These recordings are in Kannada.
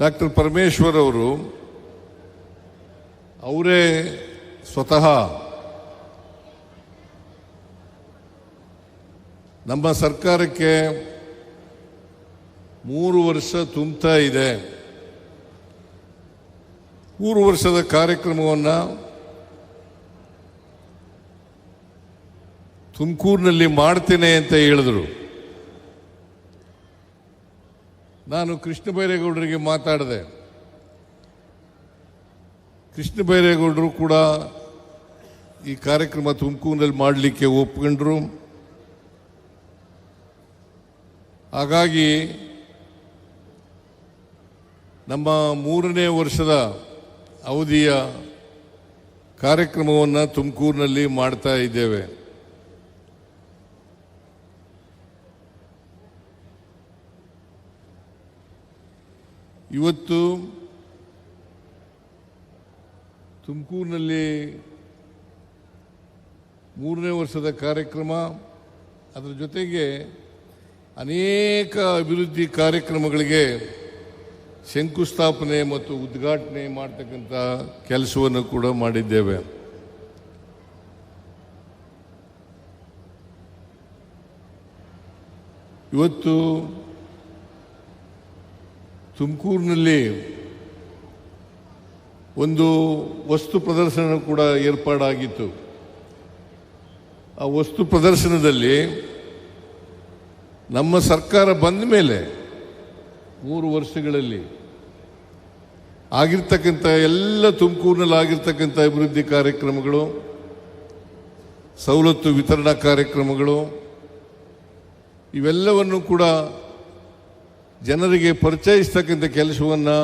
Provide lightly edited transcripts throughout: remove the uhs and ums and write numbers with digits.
ಡಾಕ್ಟರ್ ಪರಮೇಶ್ವರ್ ಅವರು ಅವರೇ ಸ್ವತಃ ನಮ್ಮ ಸರ್ಕಾರಕ್ಕೆ 3 ವರ್ಷ ತುಂಬುತ್ತಾ ಇದೆ. 3 ವರ್ಷದ ಕಾರ್ಯಕ್ರಮವನ್ನು ತುಮಕೂರಿನಲ್ಲಿ ಮಾಡ್ತೇನೆ ಅಂತ ಹೇಳಿದರು. ನಾನು ಕೃಷ್ಣ ಬೈರೇಗೌಡರಿಗೆ ಮಾತಾಡಿದೆ. ಕೃಷ್ಣ ಬೈರೇಗೌಡರು ಕೂಡ ಈ ಕಾರ್ಯಕ್ರಮ ತುಮಕೂರಿನಲ್ಲಿ ಮಾಡಲಿಕ್ಕೆ ಒಪ್ಕೊಂಡ್ರು. ಹಾಗಾಗಿ ನಮ್ಮ 3ನೇ ವರ್ಷದ ಅವಧಿಯ ಕಾರ್ಯಕ್ರಮವನ್ನು ತುಮಕೂರಿನಲ್ಲಿ ಮಾಡ್ತಾ ಇದ್ದೇವೆ. ಇವತ್ತು ತುಮಕೂರಿನಲ್ಲಿ 3ನೇ ವರ್ಷದ ಕಾರ್ಯಕ್ರಮ, ಅದರ ಜೊತೆಗೆ ಅನೇಕ ಅಭಿವೃದ್ಧಿ ಕಾರ್ಯಕ್ರಮಗಳಿಗೆ ಶಂಕುಸ್ಥಾಪನೆ ಮತ್ತು ಉದ್ಘಾಟನೆ ಮಾಡ್ತಕ್ಕಂಥ ಕೆಲಸವನ್ನು ಕೂಡ ಮಾಡಿದ್ದೇವೆ. ಇವತ್ತು ತುಮಕೂರಿನಲ್ಲಿ ಒಂದು ವಸ್ತು ಪ್ರದರ್ಶನ ಕೂಡ ಏರ್ಪಾಡಾಗಿತ್ತು. ಆ ವಸ್ತು ಪ್ರದರ್ಶನದಲ್ಲಿ ನಮ್ಮ ಸರ್ಕಾರ ಬಂದ ಮೇಲೆ 3 ವರ್ಷಗಳಲ್ಲಿ ಆಗಿರ್ತಕ್ಕಂಥ ಎಲ್ಲ ತುಮಕೂರಿನಲ್ಲಿ ಆಗಿರ್ತಕ್ಕಂಥ ಅಭಿವೃದ್ಧಿ ಕಾರ್ಯಕ್ರಮಗಳು, ಸವಲತ್ತು ವಿತರಣಾ ಕಾರ್ಯಕ್ರಮಗಳು, ಇವೆಲ್ಲವನ್ನು ಕೂಡ ಜನರಿಗೆ ಪರಿಚಯಿಸ್ತಕ್ಕಂಥ ಕೆಲಸವನ್ನು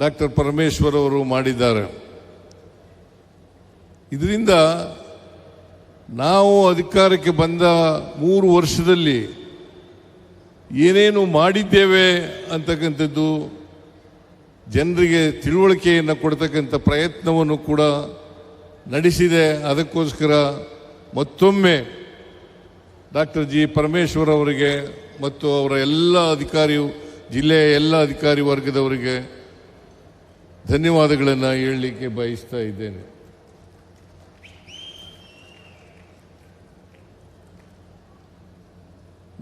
ಡಾಕ್ಟರ್ ಪರಮೇಶ್ವರ್ ಅವರು ಮಾಡಿದ್ದಾರೆ. ಇದರಿಂದ ನಾವು ಅಧಿಕಾರಕ್ಕೆ ಬಂದ 3 ವರ್ಷದಲ್ಲಿ ಏನೇನು ಮಾಡಿದ್ದೇವೆ ಅಂತಕ್ಕಂಥದ್ದು ಜನರಿಗೆ ತಿಳುವಳಿಕೆಯನ್ನು ಕೊಡ್ತಕ್ಕಂಥ ಪ್ರಯತ್ನವನ್ನು ಕೂಡ ನಡೆಸಿದೆ. ಅದಕ್ಕೋಸ್ಕರ ಮತ್ತೊಮ್ಮೆ ಡಾಕ್ಟರ್ ಜಿ ಪರಮೇಶ್ವರ್ ಅವರಿಗೆ ಮತ್ತು ಅವರ ಎಲ್ಲ ಜಿಲ್ಲೆಯ ಎಲ್ಲ ಅಧಿಕಾರಿ ವರ್ಗದವರಿಗೆ ಧನ್ಯವಾದಗಳನ್ನು ಹೇಳಲಿಕ್ಕೆ ಬಯಸ್ತಾ ಇದ್ದೇನೆ.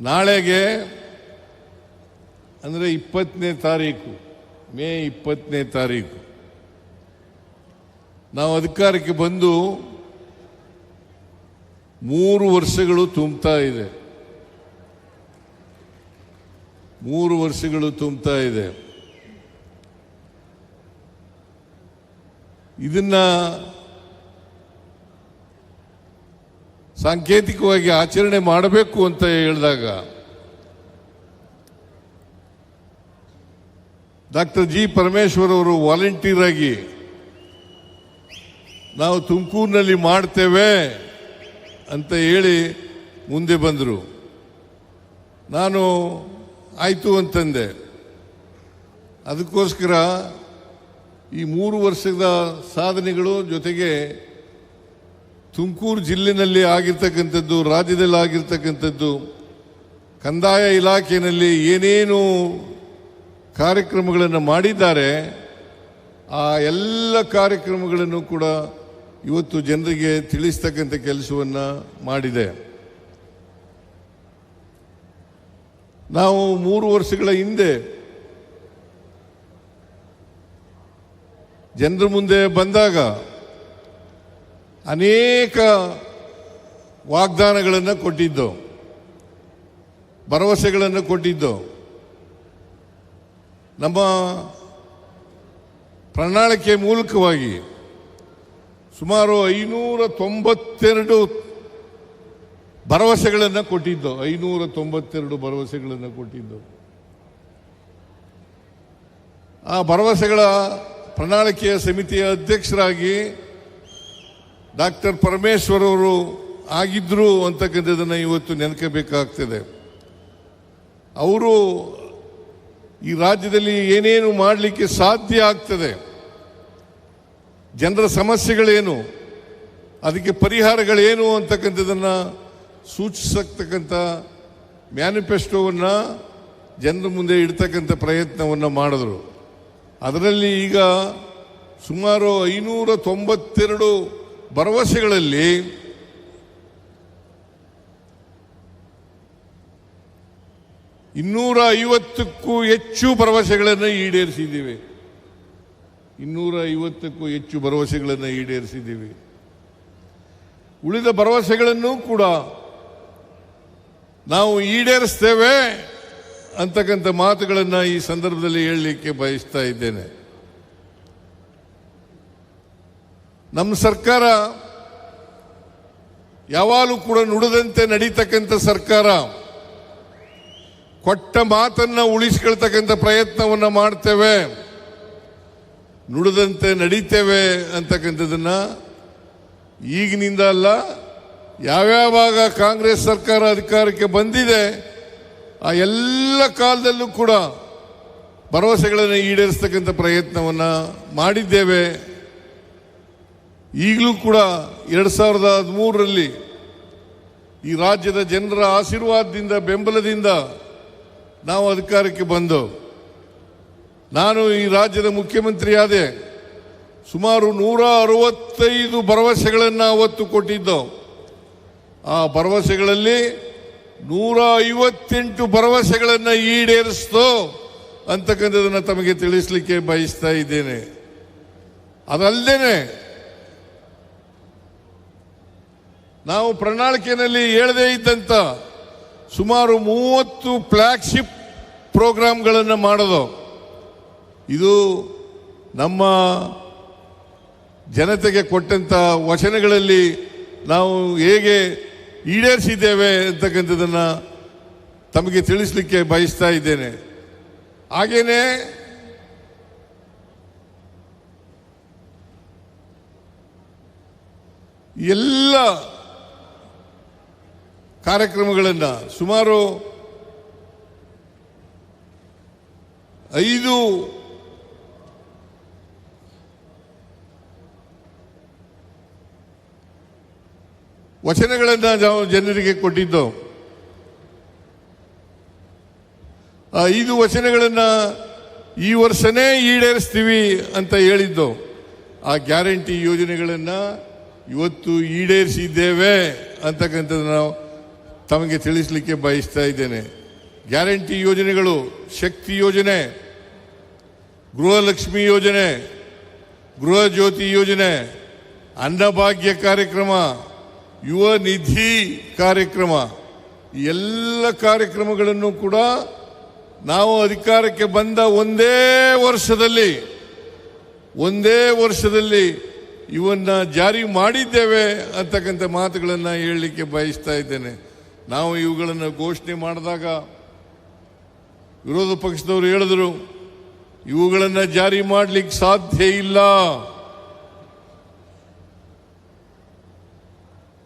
ನಾಳೆಗೆ ಅಂದರೆ 20ನೇ ತಾರೀಕು, ಮೇ 20ನೇ ತಾರೀಕು ನಾವು ಅಧಿಕಾರಕ್ಕೆ ಬಂದು 3 ವರ್ಷಗಳು ತುಂಬುತ್ತಾ ಇದೆ. 3 ವರ್ಷಗಳು ತುಂಬುತ್ತಾ ಇದೆ. ಇದನ್ನ ಸಾಂಕೇತಿಕವಾಗಿ ಆಚರಣೆ ಮಾಡಬೇಕು ಅಂತ ಹೇಳಿದಾಗ ಡಾಕ್ಟರ್ ಜಿ ಪರಮೇಶ್ವರ್ ಅವರು ವಾಲಂಟಿಯರ್ ಆಗಿ ನಾವು ತುಮಕೂರಿನಲ್ಲಿ ಮಾಡ್ತೇವೆ ಅಂತ ಹೇಳಿ ಮುಂದೆ ಬಂದರು. ನಾನು ಆಯಿತು ಅಂತಂದೆ. ಅದಕ್ಕೋಸ್ಕರ ಈ 3 ವರ್ಷದ ಸಾಧನೆಗಳು ಜೊತೆಗೆ ತುಮಕೂರು ಜಿಲ್ಲೆಯಲ್ಲಿ ಆಗಿರ್ತಕ್ಕಂಥದ್ದು, ರಾಜ್ಯದಲ್ಲಿ ಆಗಿರ್ತಕ್ಕಂಥದ್ದು, ಕಂದಾಯ ಇಲಾಖೆಯಲ್ಲಿ ಏನೇನು ಕಾರ್ಯಕ್ರಮಗಳನ್ನು ಮಾಡಿದ್ದಾರೆ ಆ ಎಲ್ಲ ಕಾರ್ಯಕ್ರಮಗಳನ್ನು ಕೂಡ ಇವತ್ತು ಜನರಿಗೆ ತಿಳಿಸ್ತಕ್ಕಂಥ ಕೆಲಸವನ್ನು ಮಾಡಿದೆ. ನಾವು 3 ವರ್ಷಗಳ ಹಿಂದೆ ಜನರ ಮುಂದೆ ಬಂದಾಗ ಅನೇಕ ವಾಗ್ದಾನಗಳನ್ನು ಕೊಟ್ಟಿದ್ದು, ಭರವಸೆಗಳನ್ನು ಕೊಟ್ಟಿದ್ದು. ನಮ್ಮ ಪ್ರಣಾಳಿಕೆ ಮೂಲಕವಾಗಿ ಸುಮಾರು 592 ಭರವಸೆಗಳನ್ನು ಕೊಟ್ಟಿದ್ದು. 592 ಭರವಸೆಗಳನ್ನು ಕೊಟ್ಟಿದ್ದು. ಆ ಭರವಸೆಗಳ ಪ್ರಣಾಳಿಕೆಯ ಸಮಿತಿಯ ಅಧ್ಯಕ್ಷರಾಗಿ ಡಾಕ್ಟರ್ ಪರಮೇಶ್ವರ್ ಅವರು ಆಗಿದ್ರು ಅಂತಕ್ಕಂಥದ್ದನ್ನು ಇವತ್ತು ನೆನಪಬೇಕಾಗ್ತದೆ. ಅವರು ಈ ರಾಜ್ಯದಲ್ಲಿ ಏನೇನು ಮಾಡಲಿಕ್ಕೆ ಸಾಧ್ಯ ಆಗ್ತದೆ, ಜನರ ಸಮಸ್ಯೆಗಳೇನು, ಅದಕ್ಕೆ ಪರಿಹಾರಗಳೇನು ಅಂತಕ್ಕಂಥದ್ದನ್ನು ಸೂಚಿಸತಕ್ಕಂಥ ಮ್ಯಾನಿಫೆಸ್ಟೋವನ್ನು ಜನರ ಮುಂದೆ ಇಡ್ತಕ್ಕಂಥ ಪ್ರಯತ್ನವನ್ನು ಮಾಡಿದ್ರು. ಅದರಲ್ಲಿ ಈಗ ಸುಮಾರು 592 ಭರವಸೆಗಳಲ್ಲಿ 250ಕ್ಕೂ ಹೆಚ್ಚು ಭರವಸೆಗಳನ್ನು ಈಡೇರಿಸಿದ್ದೀವಿ. 250ಕ್ಕೂ ಹೆಚ್ಚು ಭರವಸೆಗಳನ್ನು ಈಡೇರಿಸಿದ್ದೀವಿ. ಉಳಿದ ಭರವಸೆಗಳನ್ನು ಕೂಡ ನಾವು ಈಡೇರಿಸ್ತೇವೆ ಅಂತಕ್ಕಂಥ ಮಾತುಗಳನ್ನು ಈ ಸಂದರ್ಭದಲ್ಲಿ ಹೇಳಲಿಕ್ಕೆ ಬಯಸ್ತಾ ಇದ್ದೇನೆ. ನಮ್ಮ ಸರ್ಕಾರ ಯಾವಾಗಲೂ ಕೂಡ ನುಡಿದಂತೆ ನಡೀತಕ್ಕಂಥ ಸರ್ಕಾರ. ಕೊಟ್ಟ ಮಾತನ್ನ ಉಳಿಸಿಕೊಳ್ತಕ್ಕಂಥ ಪ್ರಯತ್ನವನ್ನು ಮಾಡ್ತೇವೆ, ನುಡಿದಂತೆ ನಡೀತೇವೆ ಅಂತಕ್ಕಂಥದ್ದನ್ನ ಈಗಿನಿಂದ ಅಲ್ಲ, ಯಾವ್ಯಾವಾಗ ಕಾಂಗ್ರೆಸ್ ಸರ್ಕಾರ ಅಧಿಕಾರಕ್ಕೆ ಬಂದಿದೆ ಆ ಎಲ್ಲ ಕಾಲದಲ್ಲೂ ಕೂಡ ಭರವಸೆಗಳನ್ನು ಈಡೇರಿಸ್ತಕ್ಕಂಥ ಪ್ರಯತ್ನವನ್ನು ಮಾಡಿದ್ದೇವೆ. ಈಗಲೂ ಕೂಡ 2013ರಲ್ಲಿ ಈ ರಾಜ್ಯದ ಜನರ ಆಶೀರ್ವಾದದಿಂದ ಬೆಂಬಲದಿಂದ ನಾವು ಅಧಿಕಾರಕ್ಕೆ ಬಂದು ನಾನು ಈ ರಾಜ್ಯದ ಮುಖ್ಯಮಂತ್ರಿ ಆದೆ. ಸುಮಾರು 165 ಭರವಸೆಗಳನ್ನು ಅವತ್ತು ಕೊಟ್ಟಿದ್ದು. ಆ ಭರವಸೆಗಳಲ್ಲಿ 158 ಭರವಸೆಗಳನ್ನು ಈಡೇರಿಸ್ತೋ ಅಂತಕ್ಕಂಥದನ್ನು ತಮಗೆ ತಿಳಿಸಲಿಕ್ಕೆ ಬಯಸ್ತಾ ಇದ್ದೇನೆ. ಅದಲ್ಲದೆ ನಾವು ಪ್ರಣಾಳಿಕೆಯಲ್ಲಿ ಹೇಳದೇ ಇದ್ದಂಥ ಸುಮಾರು 30 ಫ್ಲಾಗ್ಶಿಪ್ ಪ್ರೋಗ್ರಾಂಗಳನ್ನು ಮಾಡೋದು. ಇದು ನಮ್ಮ ಜನತೆಗೆ ಕೊಟ್ಟಂತ ವಚನಗಳಲ್ಲಿ ನಾವು ಹೇಗೆ ಈಡೇರಿಸಿದ್ದೇವೆ ಅಂತಕ್ಕಂಥದ್ದನ್ನು ತಮಗೆ ತಿಳಿಸಲಿಕ್ಕೆ ಬಯಸ್ತಾ ಇದ್ದೇನೆ. ಹಾಗೇನೆ ಎಲ್ಲ ಕಾರ್ಯಕ್ರಮಗಳನ್ನು ಸುಮಾರು 5 ವಚನಗಳನ್ನು ನಾವು ಜನರಿಗೆ ಕೊಟ್ಟಿದ್ದು. ಆ 5 ವಚನಗಳನ್ನು ಈ ವರ್ಷನೇ ಈಡೇರಿಸ್ತೀವಿ ಅಂತ ಹೇಳಿದ್ದು. ಆ ಗ್ಯಾರಂಟಿ ಯೋಜನೆಗಳನ್ನು ಇವತ್ತು ಈಡೇರಿಸಿದ್ದೇವೆ ಅಂತಕ್ಕಂಥದ್ದು ನಾವು ತಮಗೆ ತಿಳಿಸಲಿಕ್ಕೆ ಬಯಸ್ತಾ ಇದ್ದೇನೆ. ಗ್ಯಾರಂಟಿ ಯೋಜನೆಗಳು ಶಕ್ತಿ ಯೋಜನೆ, ಗೃಹಲಕ್ಷ್ಮಿ ಯೋಜನೆ, ಗೃಹ ಜ್ಯೋತಿ ಯೋಜನೆ, ಅನ್ನಭಾಗ್ಯ ಕಾರ್ಯಕ್ರಮ, ಯುವ ನಿಧಿ ಕಾರ್ಯಕ್ರಮ, ಈ ಎಲ್ಲ ಕಾರ್ಯಕ್ರಮಗಳನ್ನು ಕೂಡ ನಾವು ಅಧಿಕಾರಕ್ಕೆ ಬಂದ ಒಂದೇ ವರ್ಷದಲ್ಲಿ ಇವನ್ನ ಜಾರಿ ಮಾಡಿದ್ದೇವೆ ಅಂತಕ್ಕಂಥ ಮಾತುಗಳನ್ನು ಹೇಳಲಿಕ್ಕೆ ಬಯಸ್ತಾ ಇದ್ದೇನೆ. ನಾವು ಇವುಗಳನ್ನು ಘೋಷಣೆ ಮಾಡಿದಾಗ ವಿರೋಧ ಪಕ್ಷದವರು ಹೇಳಿದರು ಇವುಗಳನ್ನು ಜಾರಿ ಮಾಡಲಿಕ್ಕೆ ಸಾಧ್ಯ ಇಲ್ಲ.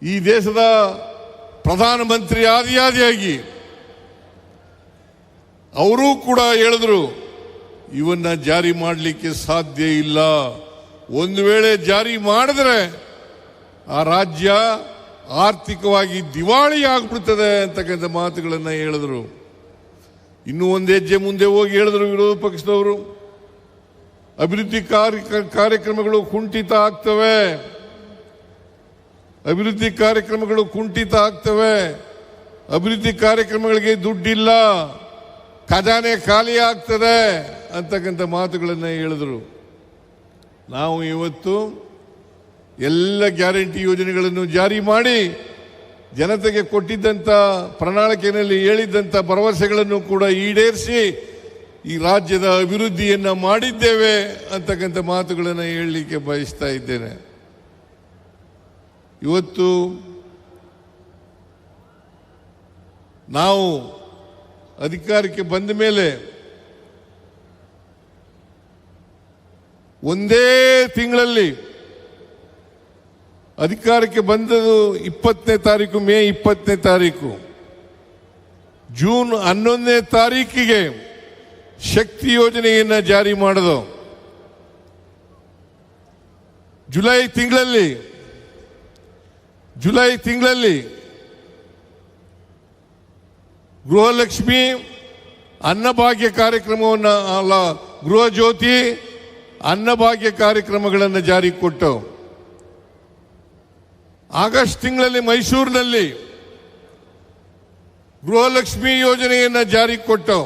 ಈ ದೇಶದ ಪ್ರಧಾನಮಂತ್ರಿ ಆದಿಯಾಗಿ ಅವರೂ ಕೂಡ ಹೇಳಿದ್ರು ಇವನ್ನ ಜಾರಿ ಮಾಡಲಿಕ್ಕೆ ಸಾಧ್ಯ ಇಲ್ಲ. ಒಂದು ವೇಳೆ ಜಾರಿ ಮಾಡಿದ್ರೆ ಆ ರಾಜ್ಯ ಆರ್ಥಿಕವಾಗಿ ದಿವಾಳಿ ಆಗ್ಬಿಡ್ತದೆ ಅಂತಕ್ಕಂಥ ಮಾತುಗಳನ್ನು ಹೇಳಿದ್ರು. ಇನ್ನೂ ಒಂದು ಹೆಜ್ಜೆ ಮುಂದೆ ಹೋಗಿ ಹೇಳಿದ್ರು ವಿರೋಧ ಪಕ್ಷದವರು, ಅಭಿವೃದ್ಧಿ ಕಾರ್ಯಕ್ರಮಗಳು ಕುಂಠಿತ ಆಗ್ತವೆ, ಅಭಿವೃದ್ಧಿ ಕಾರ್ಯಕ್ರಮಗಳಿಗೆ ದುಡ್ಡಿಲ್ಲ, ಖಜಾನೆ ಖಾಲಿ ಆಗ್ತದೆ ಅಂತಕ್ಕಂಥ ಮಾತುಗಳನ್ನು ಹೇಳಿದ್ರು. ನಾವು ಇವತ್ತು ಎಲ್ಲ ಗ್ಯಾರಂಟಿ ಯೋಜನೆಗಳನ್ನು ಜಾರಿ ಮಾಡಿ ಜನತೆಗೆ ಕೊಟ್ಟಿದ್ದಂಥ ಪ್ರಣಾಳಿಕೆಯಲ್ಲಿ ಹೇಳಿದ್ದಂಥ ಭರವಸೆಗಳನ್ನು ಕೂಡ ಈಡೇರಿಸಿ ಈ ರಾಜ್ಯದ ಅಭಿವೃದ್ಧಿಯನ್ನು ಮಾಡಿದ್ದೇವೆ ಅಂತಕ್ಕಂಥ ಮಾತುಗಳನ್ನು ಹೇಳಲಿಕ್ಕೆ ಬಯಸ್ತಾ ಇದ್ದೇನೆ. ಇವತ್ತು ನಾವು ಅಧಿಕಾರಕ್ಕೆ ಬಂದ ಮೇಲೆ ಒಂದೇ ತಿಂಗಳಲ್ಲಿ ಅಧಿಕಾರಕ್ಕೆ ಬಂದದು 20ನೇ ತಾರೀಕು, ಮೇ 20ನೇ ತಾರೀಕು, ಜೂನ್ 11ನೇ ತಾರೀಕಿಗೆ ಶಕ್ತಿ ಯೋಜನೆಯನ್ನು ಜಾರಿ ಮಾಡೋದು. ಜುಲೈ ತಿಂಗಳಲ್ಲಿ ಗೃಹಲಕ್ಷ್ಮಿ ಅನ್ನಭಾಗ್ಯ ಕಾರ್ಯಕ್ರಮವನ್ನು ಅಲ್ಲ, ಗೃಹ ಜ್ಯೋತಿ ಅನ್ನಭಾಗ್ಯ ಕಾರ್ಯಕ್ರಮಗಳನ್ನು ಜಾರಿಗೆ ಕೊಟ್ಟು ಆಗಸ್ಟ್ ತಿಂಗಳಲ್ಲಿ ಮೈಸೂರಿನಲ್ಲಿ ಗೃಹಲಕ್ಷ್ಮಿ ಯೋಜನೆಯನ್ನು ಜಾರಿಗೆ ಕೊಟ್ಟು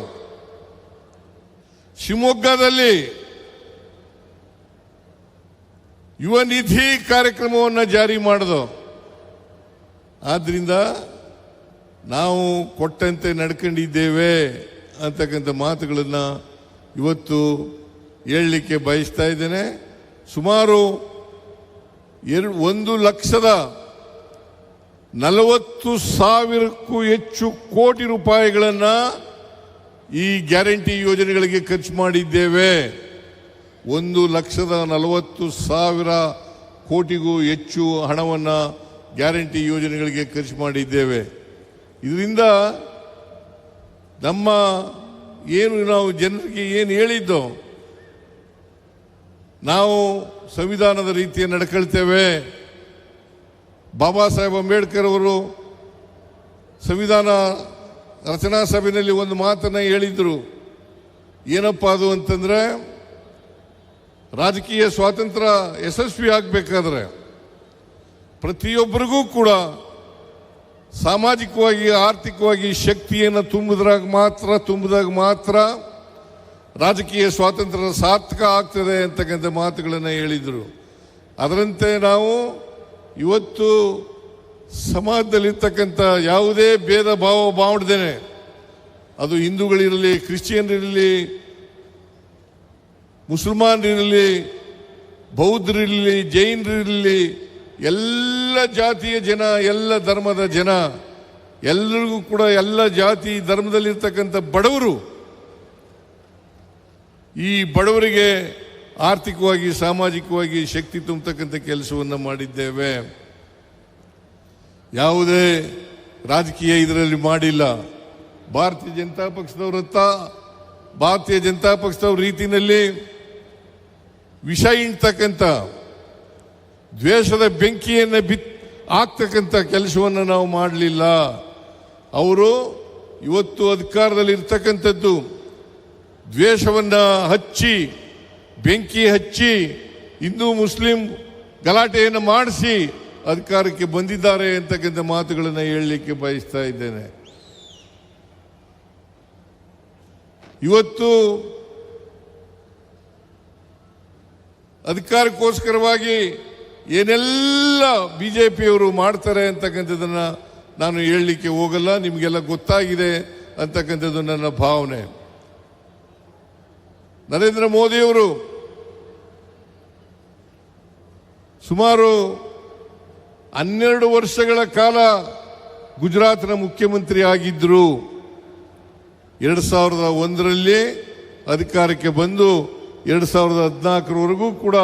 ಶಿವಮೊಗ್ಗದಲ್ಲಿ ಯುವ ನಿಧಿ ಕಾರ್ಯಕ್ರಮವನ್ನು ಜಾರಿ ಮಾಡಿದೋ. ಆದ್ರಿಂದ ನಾವು ಕೊಟ್ಟಂತೆ ನಡ್ಕೊಂಡಿದ್ದೇವೆ ಅಂತಕ್ಕಂಥ ಮಾತುಗಳನ್ನು ಇವತ್ತು ಹೇಳಲಿಕ್ಕೆ ಬಯಸ್ತಾ ಇದ್ದೇನೆ. ಸುಮಾರು 1,40,000ಕ್ಕೂ ಹೆಚ್ಚು ಕೋಟಿ ರೂಪಾಯಿಗಳನ್ನು ಈ ಗ್ಯಾರಂಟಿ ಯೋಜನೆಗಳಿಗೆ ಖರ್ಚು ಮಾಡಿದ್ದೇವೆ. 1,40,000 ಕೋಟಿಗೂ ಹೆಚ್ಚು ಹಣವನ್ನು ಗ್ಯಾರಂಟಿ ಯೋಜನೆಗಳಿಗೆ ಖರ್ಚು ಮಾಡಿದ್ದೇವೆ. ಇದರಿಂದ ನಮ್ಮ ನಾವು ಜನರಿಗೆ ಏನು ಹೇಳಿದ್ದೋ, ನಾವು ಸಂವಿಧಾನದ ರೀತಿಯ ನಡ್ಕೊಳ್ತೇವೆ. ಬಾಬಾ ಸಾಹೇಬ್ ಅಂಬೇಡ್ಕರ್ ಅವರು ಸಂವಿಧಾನ ರಚನಾ ಸಭೆಯಲ್ಲಿ ಒಂದು ಮಾತನ್ನು ಹೇಳಿದ್ರು. ಏನಪ್ಪ ಅದು ಅಂತಂದ್ರೆ, ರಾಜಕೀಯ ಸ್ವಾತಂತ್ರ್ಯ ಯಶಸ್ವಿ ಆಗಬೇಕಾದ್ರೆ ಪ್ರತಿಯೊಬ್ಬರಿಗೂ ಕೂಡ ಸಾಮಾಜಿಕವಾಗಿ ಆರ್ಥಿಕವಾಗಿ ಶಕ್ತಿಯನ್ನು ತುಂಬಿದಾಗ ಮಾತ್ರ ರಾಜಕೀಯ ಸ್ವಾತಂತ್ರ್ಯ ಸಾರ್ಥಕ ಆಗ್ತದೆ ಅಂತಕ್ಕಂಥ ಮಾತುಗಳನ್ನು ಹೇಳಿದರು. ಅದರಂತೆ ನಾವು ಇವತ್ತು ಸಮಾಜದಲ್ಲಿರ್ತಕ್ಕಂಥ ಯಾವುದೇ ಭೇದ ಭಾವ ಮಾಡದೇನೆ, ಅದು ಹಿಂದೂಗಳಿರಲಿ, ಕ್ರಿಶ್ಚಿಯನ್ರಿರಲಿ, ಮುಸಲ್ಮಾನರಿರಲಿ, ಬೌದ್ಧರಿರಲಿ, ಜೈನರಿರಲಿ, ಎಲ್ಲ ಜಾತಿಯ ಜನ, ಎಲ್ಲ ಧರ್ಮದ ಜನ, ಎಲ್ಲರಿಗೂ ಕೂಡ ಎಲ್ಲ ಜಾತಿ ಧರ್ಮದಲ್ಲಿರ್ತಕ್ಕಂಥ ಬಡವರು, ಈ ಬಡವರಿಗೆ ಆರ್ಥಿಕವಾಗಿ ಸಾಮಾಜಿಕವಾಗಿ ಶಕ್ತಿ ತುಂಬತಕ್ಕಂಥ ಕೆಲಸವನ್ನು ಮಾಡಿದ್ದೇವೆ. ಯಾವುದೇ ರಾಜಕೀಯ ಇದರಲ್ಲಿ ಮಾಡಿಲ್ಲ. ಭಾರತೀಯ ಜನತಾ ಪಕ್ಷದವ್ರ ರೀತಿಯಲ್ಲಿ ವಿಷ ಇಂಡ್ತಕ್ಕಂಥ ದ್ವೇಷದ ಬೆಂಕಿಯನ್ನು ಆಗ್ತಕ್ಕಂಥ ಕೆಲಸವನ್ನು ನಾವು ಮಾಡಲಿಲ್ಲ. ಅವರು ಇವತ್ತು ಅಧಿಕಾರದಲ್ಲಿ ಇರ್ತಕ್ಕಂಥದ್ದು ದ್ವೇಷವನ್ನು ಹಚ್ಚಿ, ಬೆಂಕಿ ಹಚ್ಚಿ, ಹಿಂದೂ ಮುಸ್ಲಿಂ ಗಲಾಟೆಯನ್ನು ಮಾಡಿಸಿ ಅಧಿಕಾರಕ್ಕೆ ಬಂದಿದ್ದಾರೆ ಅಂತಕ್ಕಂಥ ಮಾತುಗಳನ್ನು ಹೇಳಲಿಕ್ಕೆ ಬಯಸ್ತಾ ಇದ್ದೇನೆ. ಇವತ್ತು ಅಧಿಕಾರಕ್ಕೋಸ್ಕರವಾಗಿ ಏನೆಲ್ಲ ಬಿಜೆಪಿಯವರು ಮಾಡ್ತಾರೆ ಅಂತಕ್ಕಂಥದ್ದನ್ನು ನಾನು ಹೇಳಲಿಕ್ಕೆ ಹೋಗಲ್ಲ. ನಿಮಗೆಲ್ಲ ಗೊತ್ತಾಗಿದೆ ಅಂತಕ್ಕಂಥದ್ದು ನನ್ನ ಭಾವನೆ. ನರೇಂದ್ರ ಮೋದಿಯವರು ಸುಮಾರು 12 ವರ್ಷಗಳ ಕಾಲ ಗುಜರಾತ್ನ ಮುಖ್ಯಮಂತ್ರಿ ಆಗಿದ್ದರು. 2001ರಲ್ಲಿ ಅಧಿಕಾರಕ್ಕೆ ಬಂದು 2014ರವರೆಗೂ ಕೂಡ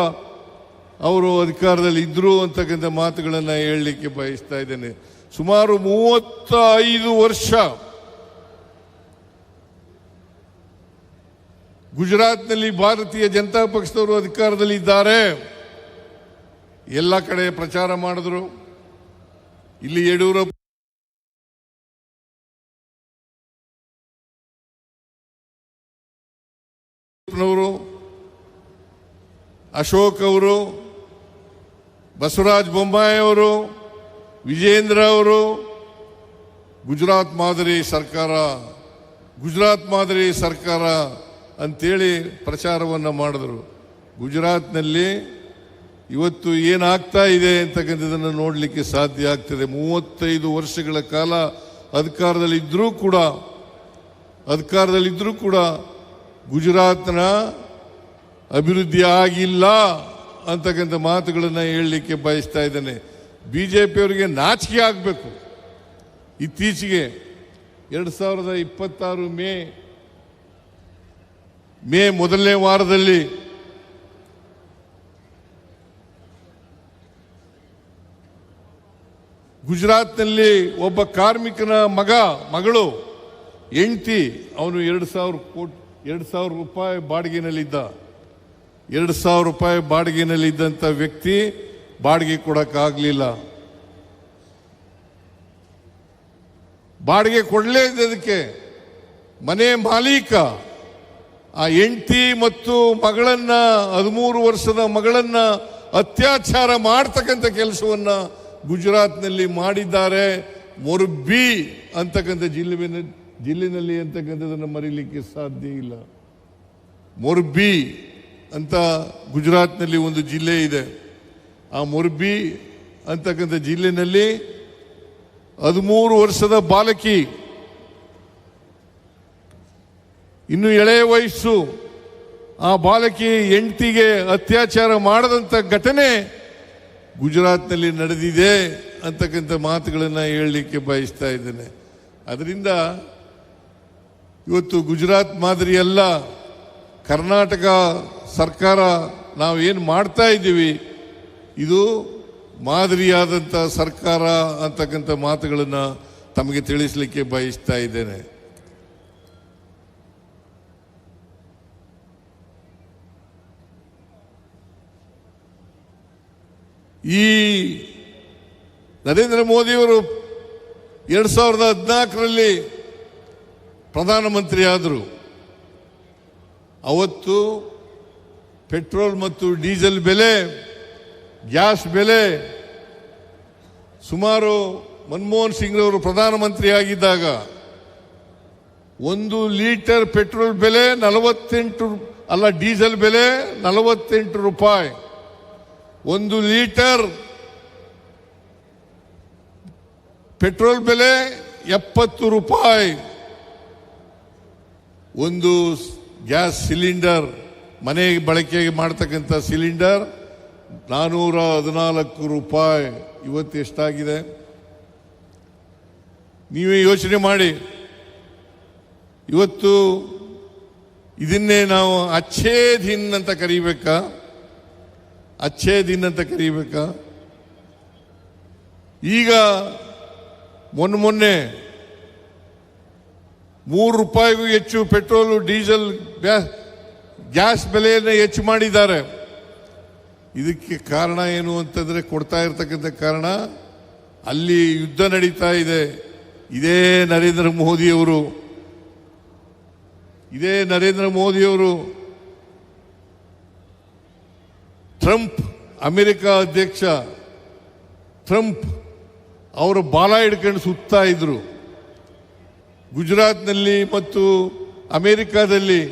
ಅವರು ಅಧಿಕಾರದಲ್ಲಿ ಇದ್ರು ಅಂತಕ್ಕಂಥ ಮಾತುಗಳನ್ನು ಹೇಳಲಿಕ್ಕೆ ಬಯಸ್ತಾ ಇದ್ದೇನೆ. ಸುಮಾರು 35 ವರ್ಷ ಗುಜರಾತ್ನಲ್ಲಿ ಭಾರತೀಯ ಜನತಾ ಪಕ್ಷದವರು ಅಧಿಕಾರದಲ್ಲಿ ಇದ್ದಾರೆ. ಎಲ್ಲ ಕಡೆ ಪ್ರಚಾರ ಮಾಡಿದ್ರು. ಇಲ್ಲಿ ಯಡಿಯೂರಪ್ಪನವರು, ಅಶೋಕ್ ಅವರು, ಬಸವರಾಜ ಬೊಮ್ಮಾಯಿ ಅವರು, ವಿಜೇಂದ್ರ ಅವರು ಗುಜರಾತ್ ಮಾದರಿ ಸರ್ಕಾರ ಅಂತೇಳಿ ಪ್ರಚಾರವನ್ನು ಮಾಡಿದ್ರು. ಗುಜರಾತ್ನಲ್ಲಿ ಇವತ್ತು ಏನಾಗ್ತಾ ಇದೆ ಅಂತಕ್ಕಂಥದ್ದನ್ನು ನೋಡಲಿಕ್ಕೆ ಸಾಧ್ಯ ಆಗ್ತದೆ. 35 ವರ್ಷಗಳ ಕಾಲ ಅಧಿಕಾರದಲ್ಲಿದ್ದರೂ ಕೂಡ ಗುಜರಾತ್ನ ಅಭಿವೃದ್ಧಿ ಆಗಿಲ್ಲ ಅಂತಕ್ಕಂಥ ಮಾತುಗಳನ್ನು ಹೇಳಲಿಕ್ಕೆ ಬಯಸ್ತಾ ಇದ್ದೇನೆ. ಬಿಜೆಪಿಯವರಿಗೆ ನಾಚಿಕೆ ಆಗಬೇಕು. ಇತ್ತೀಚೆಗೆ 2026 ಮೇ ಮೊದಲನೇ ವಾರದಲ್ಲಿ ಗುಜರಾತ್ನಲ್ಲಿ ಒಬ್ಬ ಕಾರ್ಮಿಕನ ಮಗಳು ಹೆಂಡತಿ, ಅವನು 2,000 ರೂಪಾಯಿ ಬಾಡಿಗೆನಲ್ಲಿದ್ದ. 2,000 ರೂಪಾಯಿ ಬಾಡಿಗೆನಲ್ಲಿದ್ದಂಥ ವ್ಯಕ್ತಿ ಬಾಡಿಗೆ ಕೊಡಕ್ಕಾಗಲಿಲ್ಲ. ಬಾಡಿಗೆ ಕೊಡಲೇ ಇದ್ದದಕ್ಕೆ ಮನೆ ಮಾಲೀಕ ಆ ಹೆಂಡತಿ ಮತ್ತು ಮಗಳನ್ನ 13 ವರ್ಷದ ಮಗಳನ್ನ ಅತ್ಯಾಚಾರ ಮಾಡ್ತಕ್ಕಂಥ ಕೆಲಸವನ್ನ ಗುಜರಾತ್ನಲ್ಲಿ ಮಾಡಿದ್ದಾರೆ. ಮೊರ್ಬಿ ಅಂತಕ್ಕಂಥ ಜಿಲ್ಲೆನಲ್ಲಿ ಅಂತಕ್ಕಂಥದನ್ನು ಮರೀಲಿಕ್ಕೆ ಸಾಧ್ಯ ಇಲ್ಲ. ಮೊರ್ಬಿ ಅಂತ ಗುಜರಾತ್ನಲ್ಲಿ ಒಂದು ಜಿಲ್ಲೆ ಇದೆ. ಆ ಮೊರ್ಬಿ ಅಂತಕ್ಕಂಥ ಜಿಲ್ಲೆನಲ್ಲಿ 13 ವರ್ಷದ ಬಾಲಕಿ, ಇನ್ನು ಎಳೆಯ ವಯಸ್ಸು, ಆ ಬಾಲಕಿ ಹೆಂಡತಿಗೆ ಅತ್ಯಾಚಾರ ಮಾಡದಂಥ ಘಟನೆ ಗುಜರಾತ್ನಲ್ಲಿ ನಡೆದಿದೆ ಅಂತಕ್ಕಂಥ ಮಾತುಗಳನ್ನು ಹೇಳಲಿಕ್ಕೆ ಬಯಸ್ತಾ ಇದ್ದೇನೆ. ಅದರಿಂದ ಇವತ್ತು ಗುಜರಾತ್ ಮಾದರಿ ಅಲ್ಲ, ಕರ್ನಾಟಕ ಸರ್ಕಾರ ನಾವು ಏನು ಮಾಡ್ತಾ ಇದ್ದೀವಿ ಇದು ಮಾದರಿಯಾದಂಥ ಸರ್ಕಾರ ಅಂತಕ್ಕಂಥ ಮಾತುಗಳನ್ನು ತಮಗೆ ತಿಳಿಸಲಿಕ್ಕೆ ಬಯಸ್ತಾ ಇದ್ದೇನೆ. ಈ ನರೇಂದ್ರ ಮೋದಿಯವರು 2014ರಲ್ಲಿ ಪ್ರಧಾನಮಂತ್ರಿ ಆದರು. ಅವತ್ತು ಪೆಟ್ರೋಲ್ ಮತ್ತು ಡೀಸೆಲ್ ಬೆಲೆ, ಗ್ಯಾಸ್ ಬೆಲೆ ಸುಮಾರು ಮನಮೋಹನ್ ಸಿಂಗ್ ಅವರು ಪ್ರಧಾನಮಂತ್ರಿ ಆಗಿದ್ದಾಗ 1 ಲೀಟರ್ ಪೆಟ್ರೋಲ್ ಬೆಲೆ 48 ಅಲ್ಲ, ಡೀಸೆಲ್ ಬೆಲೆ 48 ರೂಪಾಯಿ. 1 ಲೀಟರ್ ಪೆಟ್ರೋಲ್ ಬೆಲೆ 70 ರೂಪಾಯಿ. ಒಂದು ಗ್ಯಾಸ್ ಸಿಲಿಂಡರ್, ಮನೆ ಬಳಕೆಗೆ ಮಾಡ್ತಕ್ಕಂಥ ಸಿಲಿಂಡರ್ 414 ರೂಪಾಯಿ. ಇವತ್ತು ಎಷ್ಟಾಗಿದೆ ನೀವೇ ಯೋಚನೆ ಮಾಡಿ. ಇವತ್ತು ಇದನ್ನೇ ನಾವು ಅಚ್ಚೇ ದಿನ್ ಅಂತ ಕರೀಬೇಕಾ? ಅಚ್ಚೇ ದಿನ್ ಅಂತ ಕರೀಬೇಕಾ? ಈಗ ಮೊನ್ನೆ 3 ರೂಪಾಯಿಗೂ ಹೆಚ್ಚು ಪೆಟ್ರೋಲು, ಡೀಸೆಲ್, ಗ್ಯಾಸ್ ಬೆಲೆಯನ್ನು ಹೆಚ್ಚು ಮಾಡಿದ್ದಾರೆ. ಇದಕ್ಕೆ ಕಾರಣ ಏನು ಅಂತಂದ್ರೆ, ಕೊಡ್ತಾ ಇರತಕ್ಕಂಥ ಕಾರಣ ಅಲ್ಲಿ ಯುದ್ಧ ನಡೀತಾ ಇದೆ. ಇದೇ ನರೇಂದ್ರ ಮೋದಿಯವರು ಟ್ರಂಪ್, ಅಮೆರಿಕ ಅಧ್ಯಕ್ಷ ಟ್ರಂಪ್ ಅವರು ಬಾಲ ಹಿಡ್ಕೊಂಡು ಸುತ್ತಾ ಇದ್ರು. ಗುಜರಾತ್ನಲ್ಲಿ ಮತ್ತು ಅಮೆರಿಕಾದಲ್ಲಿ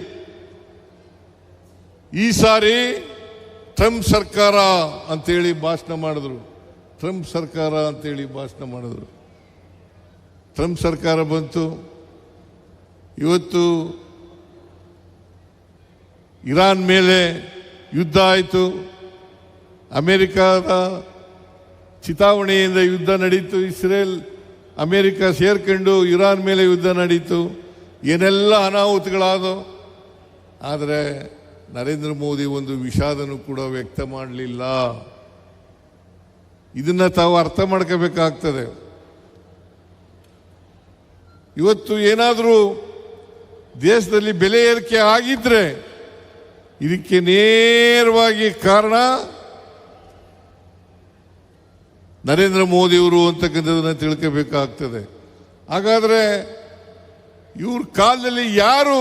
ಈ ಸಾರಿ ಟ್ರಂಪ್ ಸರ್ಕಾರ ಅಂತೇಳಿ ಭಾಷಣ ಮಾಡಿದ್ರು. ಟ್ರಂಪ್ ಸರ್ಕಾರ ಅಂತೇಳಿ ಭಾಷಣ ಮಾಡಿದ್ರು. ಟ್ರಂಪ್ ಸರ್ಕಾರ ಬಂತು. ಇವತ್ತು ಇರಾನ್ ಮೇಲೆ ಯುದ್ಧ ಆಯಿತು. ಅಮೆರಿಕದ ಚಿತಾವಣೆಯಿಂದ ಯುದ್ಧ ನಡೀತು. ಇಸ್ರೇಲ್ ಅಮೆರಿಕ ಸೇರ್ಕೊಂಡು ಇರಾನ್ ಮೇಲೆ ಯುದ್ಧ ನಡೀತು. ಏನೆಲ್ಲ ಅನಾಹುತಗಳಾದವು. ಆದರೆ ನರೇಂದ್ರ ಮೋದಿ ಒಂದು ವಿಷಾದನೂ ಕೂಡ ವ್ಯಕ್ತ ಮಾಡಲಿಲ್ಲ. ಇದನ್ನ ತಾವು ಅರ್ಥ ಮಾಡ್ಕೋಬೇಕಾಗ್ತದೆ. ಇವತ್ತು ಏನಾದರೂ ದೇಶದಲ್ಲಿ ಬೆಲೆ ಏರಿಕೆ ಆಗಿದ್ರೆ ಇದಕ್ಕೆ ನೇರವಾಗಿ ಕಾರಣ ನರೇಂದ್ರ ಮೋದಿಯವರು ಅಂತಕ್ಕಂಥದನ್ನ ತಿಳ್ಕೋಬೇಕಾಗ್ತದೆ. ಹಾಗಾದ್ರೆ ಇವ್ರ ಕಾಲದಲ್ಲಿ ಯಾರು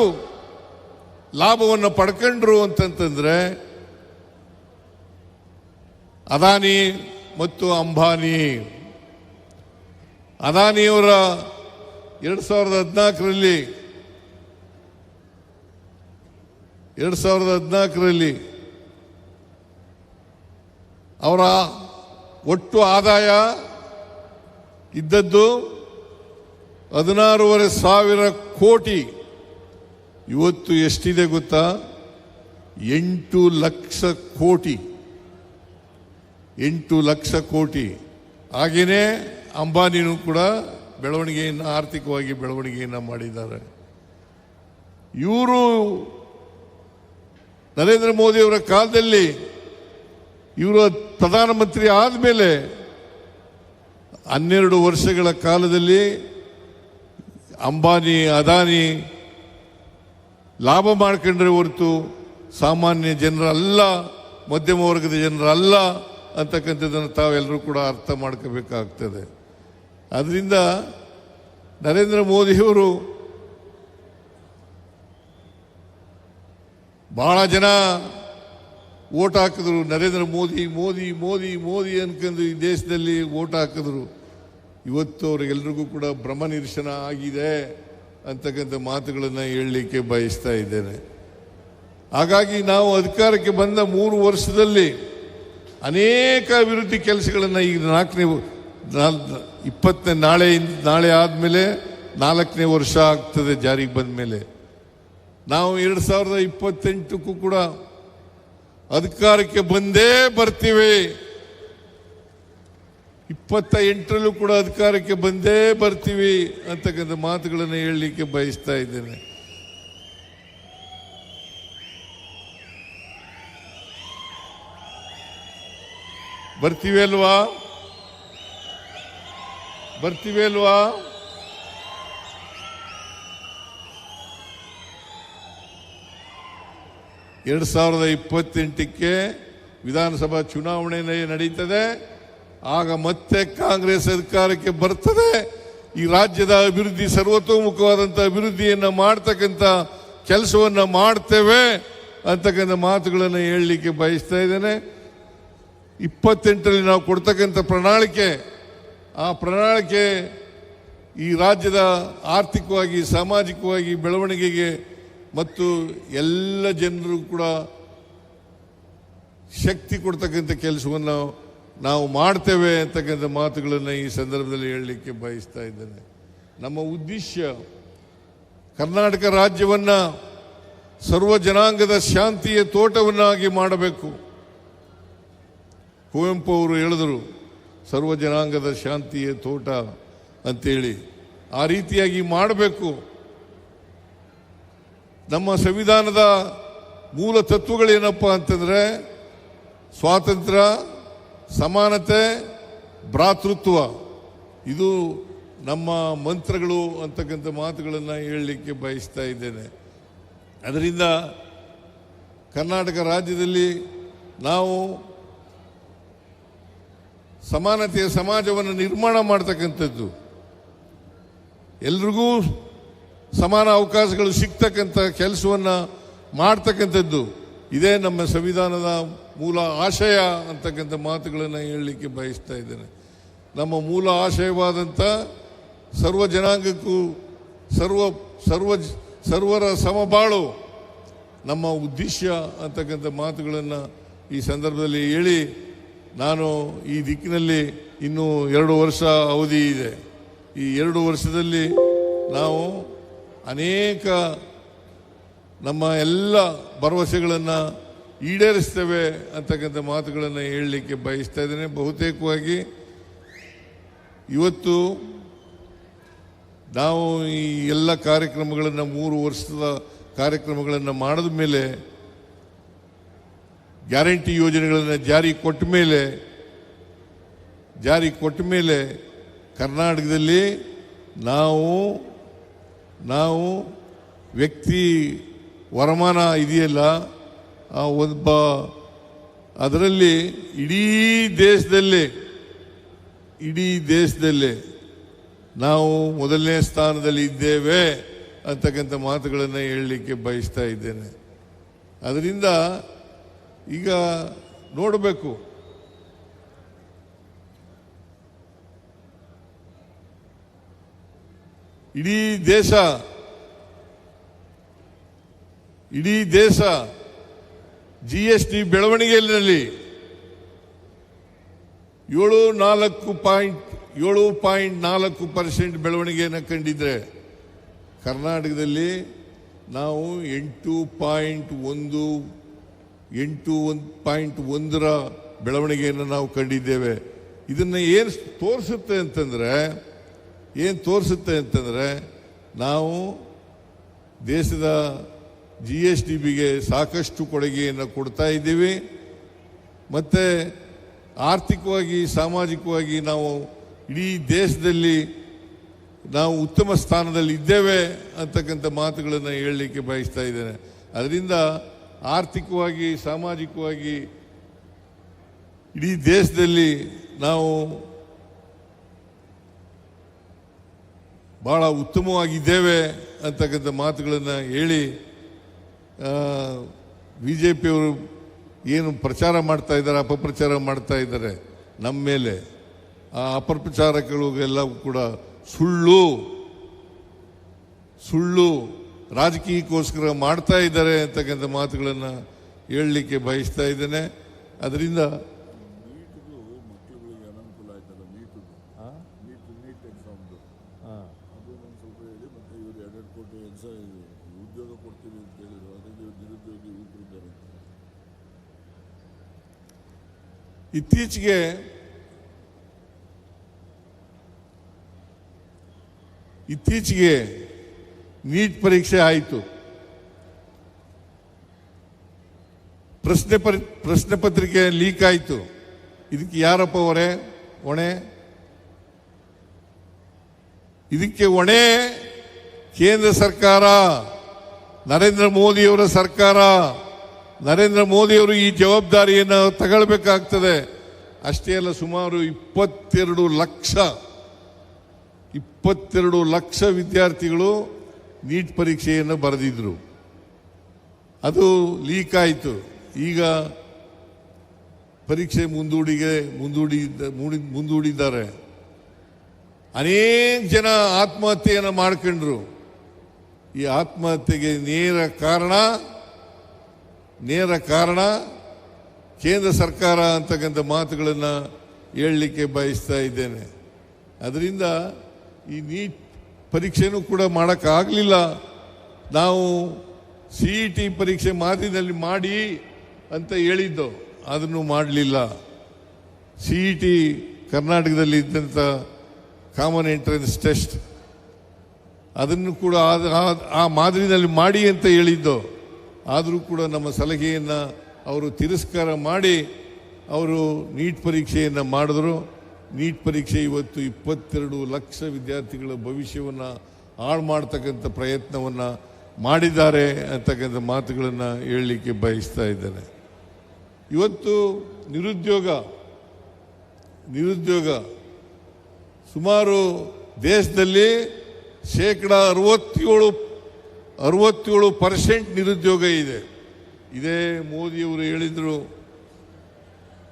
ಲಾಭವನ್ನು ಪಡ್ಕೊಂಡ್ರು ಅಂತಂತಂದ್ರೆ ಅದಾನಿ ಮತ್ತು ಅಂಬಾನಿ. ಅದಾನಿಯವರ 2014ರಲ್ಲಿ ಅವರ ಒಟ್ಟು ಆದಾಯ ಇದ್ದದ್ದು 16,500 ಕೋಟಿ. ಇವತ್ತು ಎಷ್ಟಿದೆ ಗೊತ್ತಾ? 8 ಲಕ್ಷ ಕೋಟಿ. 8 ಲಕ್ಷ ಕೋಟಿ. ಹಾಗೇನೆ ಅಂಬಾನಿನೂ ಕೂಡ ಆರ್ಥಿಕವಾಗಿ ಬೆಳವಣಿಗೆಯನ್ನು ಮಾಡಿದ್ದಾರೆ. ಇವರು ನರೇಂದ್ರ ಮೋದಿಯವರ ಕಾಲದಲ್ಲಿ ಇವರು ಪ್ರಧಾನಮಂತ್ರಿ ಆದಮೇಲೆ 12 ವರ್ಷಗಳ ಕಾಲದಲ್ಲಿ ಅಂಬಾನಿ, ಅದಾನಿ ಲಾಭ ಮಾಡ್ಕೊಂಡ್ರೆ ಹೊರತು ಸಾಮಾನ್ಯ ಜನರಲ್ಲ, ಮಧ್ಯಮ ವರ್ಗದ ಜನರಲ್ಲ ಅಂತಕ್ಕಂಥದ್ದನ್ನು ತಾವೆಲ್ಲರೂ ಕೂಡ ಅರ್ಥ ಮಾಡ್ಕೋಬೇಕಾಗ್ತದೆ. ಅದರಿಂದ ನರೇಂದ್ರ ಮೋದಿಯವರು ಬಹಳ ಜನ ಓಟ್ ಹಾಕಿದ್ರು. ನರೇಂದ್ರ ಮೋದಿ ಮೋದಿ ಮೋದಿ ಮೋದಿ ಅನ್ಕೊಂಡು ಈ ದೇಶದಲ್ಲಿ ಓಟ್ ಹಾಕಿದ್ರು. ಇವತ್ತು ಅವ್ರಿಗೆಲ್ರಿಗೂ ಕೂಡ ಭ್ರಮ ನಿರಸನ ಆಗಿದೆ ಅಂತಕ್ಕಂಥ ಮಾತುಗಳನ್ನು ಹೇಳಲಿಕ್ಕೆ ಬಯಸ್ತಾ ಇದ್ದೇನೆ. ಹಾಗಾಗಿ ನಾವು ಅಧಿಕಾರಕ್ಕೆ ಬಂದ 3 ವರ್ಷದಲ್ಲಿ ಅನೇಕ ಅಭಿವೃದ್ಧಿ ಕೆಲಸಗಳನ್ನು ಈಗ ನಾಳೆ ಆದಮೇಲೆ 4ನೇ ವರ್ಷ ಆಗ್ತದೆ ಜಾರಿಗೆ ಬಂದ ಮೇಲೆ. ನಾವು 2028ಕ್ಕೂ ಕೂಡ ಅಧಿಕಾರಕ್ಕೆ ಬಂದೇ ಬರ್ತೀವಿ. 28ರಲ್ಲೂ ಕೂಡ ಅಧಿಕಾರಕ್ಕೆ ಬಂದೇ ಬರ್ತೀವಿ ಅಂತಕ್ಕಂಥ ಮಾತುಗಳನ್ನು ಹೇಳಲಿಕ್ಕೆ ಬಯಸ್ತಾ ಇದ್ದೇನೆ. ಬರ್ತೀವಿ ಅಲ್ವಾ? 2028ಕ್ಕೆ ವಿಧಾನಸಭಾ ಚುನಾವಣೆ ನಡೀತದೆ. ಆಗ ಮತ್ತೆ ಕಾಂಗ್ರೆಸ್ ಅಧಿಕಾರಕ್ಕೆ ಬರ್ತದೆ. ಈ ರಾಜ್ಯದ ಅಭಿವೃದ್ಧಿ, ಸರ್ವತೋಮುಖವಾದಂಥ ಅಭಿವೃದ್ಧಿಯನ್ನು ಮಾಡ್ತಕ್ಕಂಥ ಕೆಲಸವನ್ನು ಮಾಡ್ತೇವೆ ಅಂತಕ್ಕಂಥ ಮಾತುಗಳನ್ನು ಹೇಳಲಿಕ್ಕೆ ಬಯಸ್ತಾ ಇದ್ದೇನೆ. 28ರಲ್ಲಿ ನಾವು ಕೊಡ್ತಕ್ಕಂಥ ಪ್ರಣಾಳಿಕೆ, ಆ ಪ್ರಣಾಳಿಕೆ ಈ ರಾಜ್ಯದ ಆರ್ಥಿಕವಾಗಿ, ಸಾಮಾಜಿಕವಾಗಿ ಬೆಳವಣಿಗೆಗೆ ಮತ್ತು ಎಲ್ಲ ಜನರು ಕೂಡ ಶಕ್ತಿ ಕೊಡ್ತಕ್ಕಂಥ ಕೆಲಸವನ್ನು ನಾವು ಮಾಡ್ತೇವೆ ಅಂತಕ್ಕಂಥ ಮಾತುಗಳನ್ನು ಈ ಸಂದರ್ಭದಲ್ಲಿ ಹೇಳಲಿಕ್ಕೆ ಬಯಸ್ತಾ ಇದ್ದೇನೆ. ನಮ್ಮ ಉದ್ದೇಶ ಕರ್ನಾಟಕ ರಾಜ್ಯವನ್ನು ಸರ್ವ ಜನಾಂಗದ ಶಾಂತಿಯ ತೋಟವನ್ನಾಗಿ ಮಾಡಬೇಕು. ಕುವೆಂಪು ಅವರು ಹೇಳಿದರು, ಸರ್ವ ಜನಾಂಗದ ಶಾಂತಿಯ ತೋಟ ಅಂತೇಳಿ. ಆ ರೀತಿಯಾಗಿ ಮಾಡಬೇಕು. ನಮ್ಮ ಸಂವಿಧಾನದ ಮೂಲ ತತ್ವಗಳೇನಪ್ಪ ಅಂತಂದರೆ ಸ್ವಾತಂತ್ರ್ಯ, ಸಮಾನತೆ, ಭ್ರಾತೃತ್ವ. ಇದು ನಮ್ಮ ಮಂತ್ರಗಳು ಅಂತಕ್ಕಂಥ ಮಾತುಗಳನ್ನು ಹೇಳಲಿಕ್ಕೆ ಬಯಸ್ತಾ ಇದ್ದೇನೆ. ಅದರಿಂದ ಕರ್ನಾಟಕ ರಾಜ್ಯದಲ್ಲಿ ನಾವು ಸಮಾನತೆಯ ಸಮಾಜವನ್ನು ನಿರ್ಮಾಣ ಮಾಡ್ತಕ್ಕಂಥದ್ದು, ಎಲ್ರಿಗೂ ಸಮಾನ ಅವಕಾಶಗಳು ಸಿಗ್ತಕ್ಕಂಥ ಕೆಲಸವನ್ನು ಮಾಡ್ತಕ್ಕಂಥದ್ದು, ಇದೇ ನಮ್ಮ ಸಂವಿಧಾನದ ಮೂಲ ಆಶಯ ಅಂತಕ್ಕಂಥ ಮಾತುಗಳನ್ನು ಹೇಳಲಿಕ್ಕೆ ಬಯಸ್ತಾ ಇದ್ದೇನೆ. ನಮ್ಮ ಮೂಲ ಆಶಯವಾದಂಥ ಸರ್ವ ಜನಾಂಗಕ್ಕೂ ಸರ್ವರ ಸಮಬಾಳು ನಮ್ಮ ಉದ್ದೇಶ ಅಂತಕ್ಕಂಥ ಮಾತುಗಳನ್ನು ಈ ಸಂದರ್ಭದಲ್ಲಿ ಹೇಳಿ, ನಾನು ಈ ದಿಕ್ಕಿನಲ್ಲಿ ಇನ್ನೂ 2 ವರ್ಷ ಅವಧಿ ಇದೆ. ಈ 2 ವರ್ಷದಲ್ಲಿ ನಾವು ಅನೇಕ ನಮ್ಮ ಎಲ್ಲ ಭರವಸೆಗಳನ್ನು ಈಡೇರಿಸ್ತೇವೆ ಅಂತಕ್ಕಂಥ ಮಾತುಗಳನ್ನು ಹೇಳಲಿಕ್ಕೆ ಬಯಸ್ತಾ ಇದ್ದೇನೆ. ಬಹುತೇಕವಾಗಿ ಇವತ್ತು ನಾವು ಈ ಎಲ್ಲ ಕಾರ್ಯಕ್ರಮಗಳನ್ನು 3 ವರ್ಷದ ಕಾರ್ಯಕ್ರಮಗಳನ್ನು ಮಾಡಿದ ಮೇಲೆ, ಗ್ಯಾರಂಟಿ ಯೋಜನೆಗಳನ್ನು ಜಾರಿ ಕೊಟ್ಟ ಮೇಲೆ ಕರ್ನಾಟಕದಲ್ಲಿ ನಾವು ವ್ಯಕ್ತಿ ವರಮಾನ ಇದೆಯಲ್ಲ, ಅದರಲ್ಲಿ ಇಡೀ ದೇಶದಲ್ಲೇ ನಾವು ಮೊದಲನೇ ಸ್ಥಾನದಲ್ಲಿ ಇದ್ದೇವೆ ಅಂತಕ್ಕಂಥ ಮಾತುಗಳನ್ನು ಹೇಳಲಿಕ್ಕೆ ಬಯಸ್ತಾ ಇದ್ದೇನೆ. ಅದರಿಂದ ಈಗ ನೋಡಬೇಕು, ಇಡೀ ದೇಶ GST ಬೆಳವಣಿಗೆಯಲ್ಲಿ 7.4% ಬೆಳವಣಿಗೆಯನ್ನು ಕಂಡಿದ್ರೆ, ಕರ್ನಾಟಕದಲ್ಲಿ ನಾವು 8.1ರ ಬೆಳವಣಿಗೆಯನ್ನು ನಾವು ಕಂಡಿದ್ದೇವೆ. ಇದನ್ನು ಏನು ತೋರಿಸುತ್ತೆ ಅಂತಂದರೆ ನಾವು ದೇಶದ GSTಗೆ ಸಾಕಷ್ಟು ಕೊಡುಗೆಯನ್ನು ಕೊಡ್ತಾ ಇದ್ದೀವಿ. ಮತ್ತು ಆರ್ಥಿಕವಾಗಿ, ಸಾಮಾಜಿಕವಾಗಿ ನಾವು ಇಡೀ ದೇಶದಲ್ಲಿ ನಾವು ಉತ್ತಮ ಸ್ಥಾನದಲ್ಲಿ ಇದ್ದೇವೆ ಅಂತಕ್ಕಂಥ ಮಾತುಗಳನ್ನು ಹೇಳಲಿಕ್ಕೆ ಬಯಸ್ತಾ ಇದ್ದೇನೆ. ಅದರಿಂದ ಆರ್ಥಿಕವಾಗಿ, ಸಾಮಾಜಿಕವಾಗಿ ಇಡೀ ದೇಶದಲ್ಲಿ ನಾವು ಬಹಳ ಉತ್ತಮವಾಗಿದ್ದೇವೆ ಅಂತಕ್ಕಂಥ ಮಾತುಗಳನ್ನು ಹೇಳಿ ಬಿಜೆಪಿಯವರು ಏನು ಪ್ರಚಾರ ಮಾಡ್ತಾ ಇದ್ದಾರೆ, ಅಪಪ್ರಚಾರ ಮಾಡ್ತಾ ಇದ್ದಾರೆ ನಮ್ಮ ಮೇಲೆ, ಆ ಅಪಪ್ರಚಾರಗಳಿಗೆಲ್ಲ ಕೂಡ ಸುಳ್ಳು ಸುಳ್ಳು ರಾಜಕೀಯಕ್ಕೋಸ್ಕರ ಮಾಡ್ತಾ ಇದ್ದಾರೆ ಅಂತಕ್ಕಂಥ ಮಾತುಗಳನ್ನು ಹೇಳಲಿಕ್ಕೆ ಬಯಸ್ತಾ ಇದ್ದೇನೆ. ಅದರಿಂದ ಮಕ್ಕಳುಗಳಿಗೆ ಅನುಕೂಲ ಆಯ್ತಲ್ಲ, ನೀಟ್ ಎಕ್ಸಾಮ್ದು ಅದು ಸ್ವಲ್ಪ ಹೇಳಿ. ಮತ್ತೆ ಇವರು 2 ಕೋಟಿ ಉದ್ಯೋಗ ಕೊಡ್ತೀವಿ ಅಂತ ಹೇಳಿದ್ರು, ಅದಕ್ಕೆ ನಿರುದ್ಯೋಗಿ ಯುವಕರಿದ್ದಾರೆ. ಇತ್ತೀಚೆಗೆ ನೀಟ್ ಪರೀಕ್ಷೆ ಆಯಿತು. ಪ್ರಶ್ನೆ ಪತ್ರಿಕೆ ಲೀಕ್ ಆಯಿತು. ಇದಕ್ಕೆ ಯಾರಪ್ಪ ಹೊಣೆ? ಇದಕ್ಕೆ ಹೊಣೆ ಕೇಂದ್ರ ಸರ್ಕಾರ, ನರೇಂದ್ರ ಮೋದಿಯವರ ಸರ್ಕಾರ. ನರೇಂದ್ರ ಮೋದಿಯವರು ಈ ಜವಾಬ್ದಾರಿಯನ್ನು ತಗೊಳ್ಬೇಕಾಗ್ತದೆ. ಅಷ್ಟೇ ಅಲ್ಲ, ಸುಮಾರು 22 ಲಕ್ಷ ವಿದ್ಯಾರ್ಥಿಗಳು ನೀಟ್ ಪರೀಕ್ಷೆಯನ್ನು ಬರೆದಿದ್ರು. ಅದು ಲೀಕ್ ಆಯಿತು. ಈಗ ಪರೀಕ್ಷೆ ಮುಂದೂಡಿದ್ದಾರೆ. ಅನೇಕ ಜನ ಆತ್ಮಹತ್ಯೆಯನ್ನು ಮಾಡ್ಕೊಂಡ್ರು. ಈ ಆತ್ಮಹತ್ಯೆಗೆ ನೇರ ಕಾರಣ ಕೇಂದ್ರ ಸರ್ಕಾರ ಅಂತಕ್ಕಂಥ ಮಾತುಗಳನ್ನು ಹೇಳಲಿಕ್ಕೆ ಬಯಸ್ತಾ ಇದ್ದೇನೆ. ಅದರಿಂದ ಈ ನೀಟ್ ಪರೀಕ್ಷೆನೂ ಕೂಡ ಮಾಡೋಕ್ಕಾಗಲಿಲ್ಲ. ನಾವು CET ಪರೀಕ್ಷೆ ಮಾದರಿನಲ್ಲಿ ಮಾಡಿ ಅಂತ ಹೇಳಿದ್ದು, ಅದನ್ನು ಮಾಡಲಿಲ್ಲ. CET ಕರ್ನಾಟಕದಲ್ಲಿ ಇದ್ದಂಥ ಕಾಮನ್ ಎಂಟ್ರೆನ್ಸ್ ಟೆಸ್ಟ್, ಅದನ್ನು ಕೂಡ ಆ ಮಾದರಿನಲ್ಲಿ ಮಾಡಿ ಅಂತ ಹೇಳಿದ್ದು. ಆದರೂ ಕೂಡ ನಮ್ಮ ಸಲಹೆಯನ್ನು ಅವರು ತಿರಸ್ಕಾರ ಮಾಡಿ ಅವರು ನೀಟ್ ಪರೀಕ್ಷೆಯನ್ನು ಮಾಡಿದ್ರು. ನೀಟ್ ಪರೀಕ್ಷೆ ಇವತ್ತು 22 ಲಕ್ಷ ವಿದ್ಯಾರ್ಥಿಗಳ ಭವಿಷ್ಯವನ್ನು ಹಾಳು ಮಾಡ್ತಕ್ಕಂಥ ಪ್ರಯತ್ನವನ್ನು ಮಾಡಿದ್ದಾರೆ ಅಂತಕ್ಕಂಥ ಮಾತುಗಳನ್ನು ಹೇಳಲಿಕ್ಕೆ ಬಯಸ್ತಾ ಇದ್ದೇನೆ. ಇವತ್ತು ನಿರುದ್ಯೋಗ ಸುಮಾರು ದೇಶದಲ್ಲಿ 67% ನಿರುದ್ಯೋಗ ಇದೆ. ಇದೇ ಮೋದಿಯವರು ಹೇಳಿದರು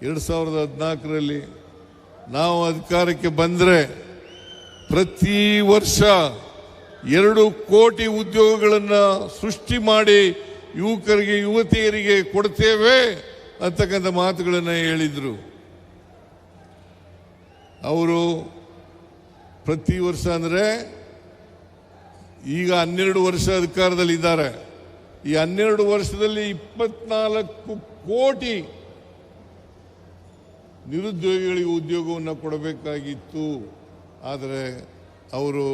2014ರಲ್ಲಿ ನಾವು ಅಧಿಕಾರಕ್ಕೆ ಬಂದರೆ ಪ್ರತಿ ವರ್ಷ 2 ಕೋಟಿ ಉದ್ಯೋಗಗಳನ್ನು ಸೃಷ್ಟಿ ಮಾಡಿ ಯುವಕರಿಗೆ ಯುವತಿಯರಿಗೆ ಕೊಡ್ತೇವೆ ಅಂತಕ್ಕಂಥ ಮಾತುಗಳನ್ನು ಹೇಳಿದರು. ಅವರು ಪ್ರತಿ ವರ್ಷ ಅಂದರೆ ಈಗ 12 ವರ್ಷ ಅಧಿಕಾರದಲ್ಲಿದ್ದಾರೆ. ಈ 12 ವರ್ಷದಲ್ಲಿ 24 ಕೋಟಿ ನಿರುದ್ಯೋಗಿಗಳಿಗೆ ಉದ್ಯೋಗವನ್ನು ಕೊಡಬೇಕಾಗಿತ್ತು. ಆದರೆ ಅವರು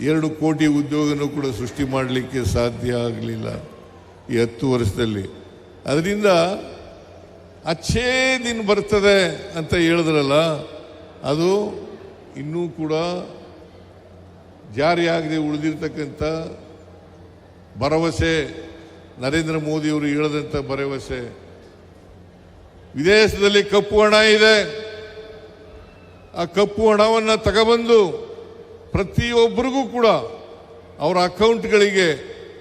2 ಕೋಟಿ ಉದ್ಯೋಗನೂ ಕೂಡ ಸೃಷ್ಟಿ ಮಾಡಲಿಕ್ಕೆ ಸಾಧ್ಯ ಆಗಲಿಲ್ಲ ಈ 10 ವರ್ಷದಲ್ಲಿ. ಅದರಿಂದ ಅಚ್ಚೇ ದಿನ ಬರ್ತದೆ ಅಂತ ಹೇಳಿದ್ರಲ್ಲ, ಅದು ಇನ್ನೂ ಕೂಡ ಜಾರಿಯಾಗದೆ ಉಳಿದಿರ್ತಕ್ಕಂಥ ಭರವಸೆ, ನರೇಂದ್ರ ಮೋದಿಯವರು ಹೇಳಿದಂಥ ಭರವಸೆ. ವಿದೇಶದಲ್ಲಿ ಕಪ್ಪು ಹಣ ಇದೆ. ಆ ಕಪ್ಪು ಹಣವನ್ನು ತಗೊಬಂದು ಪ್ರತಿಯೊಬ್ಬರಿಗೂ ಕೂಡ ಅವರ ಅಕೌಂಟ್ಗಳಿಗೆ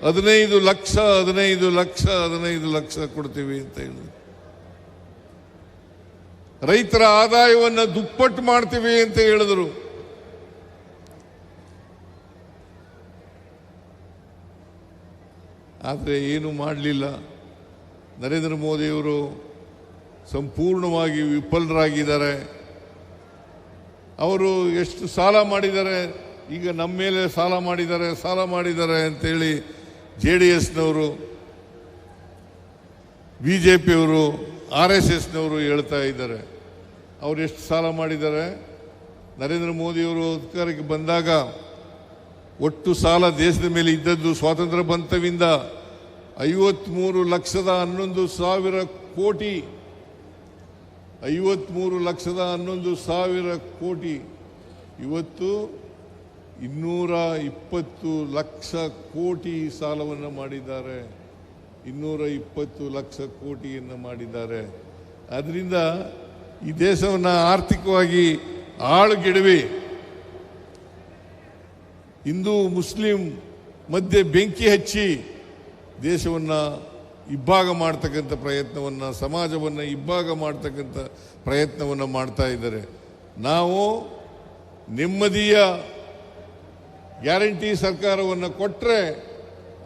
15 ಲಕ್ಷ ಕೊಡ್ತೀವಿ ಅಂತ ಹೇಳಿದ್ರು. ರೈತರ ಆದಾಯವನ್ನು ದುಪ್ಪಟ್ಟು ಮಾಡ್ತೀವಿ ಅಂತ ಹೇಳಿದ್ರು. ಆದರೆ ಏನು ಮಾಡಲಿಲ್ಲ. ನರೇಂದ್ರ ಮೋದಿಯವರು ಸಂಪೂರ್ಣವಾಗಿ ವಿಫಲರಾಗಿದ್ದಾರೆ. ಅವರು ಎಷ್ಟು ಸಾಲ ಮಾಡಿದ್ದಾರೆ, ಈಗ ನಮ್ಮ ಮೇಲೆ ಸಾಲ ಮಾಡಿದ್ದಾರೆ ಅಂತೇಳಿ JDSನವರು, BJPಯವರು, RSSನವರು ಹೇಳ್ತಾ ಇದ್ದಾರೆ. ಅವರು ಎಷ್ಟು ಸಾಲ ಮಾಡಿದ್ದಾರೆ? ನರೇಂದ್ರ ಮೋದಿಯವರು ಅಧಿಕಾರಕ್ಕೆ ಬಂದಾಗ ಒಟ್ಟು ಸಾಲ ದೇಶದ ಮೇಲೆ ಇದ್ದದ್ದು ಸ್ವಾತಂತ್ರ್ಯ ಬಂತವಿಂದ 53,11,000 ಕೋಟಿ. 53,11,000 ಕೋಟಿ. ಇವತ್ತು 220 ಲಕ್ಷ ಕೋಟಿ ಸಾಲವನ್ನು ಮಾಡಿದ್ದಾರೆ. 220 ಲಕ್ಷ ಕೋಟಿಯನ್ನು ಮಾಡಿದ್ದಾರೆ. ಅದರಿಂದ ಈ ದೇಶವನ್ನು ಆರ್ಥಿಕವಾಗಿ ಹಾಳುಗೆಡವಿ ಹಿಂದೂ ಮುಸ್ಲಿಂ ಮಧ್ಯೆ ಬೆಂಕಿ ಹಚ್ಚಿ ದೇಶವನ್ನು ಇಬ್ಬಾಗ ಮಾಡ್ತಕ್ಕಂಥ ಪ್ರಯತ್ನವನ್ನು, ಸಮಾಜವನ್ನು ಇಬ್ಬಾಗ ಮಾಡ್ತಕ್ಕಂಥ ಪ್ರಯತ್ನವನ್ನು ಮಾಡ್ತಾ ಇದ್ದಾರೆ. ನಾವು ನೆಮ್ಮದಿಯ ಗ್ಯಾರಂಟಿ ಸರ್ಕಾರವನ್ನು ಕೊಟ್ಟರೆ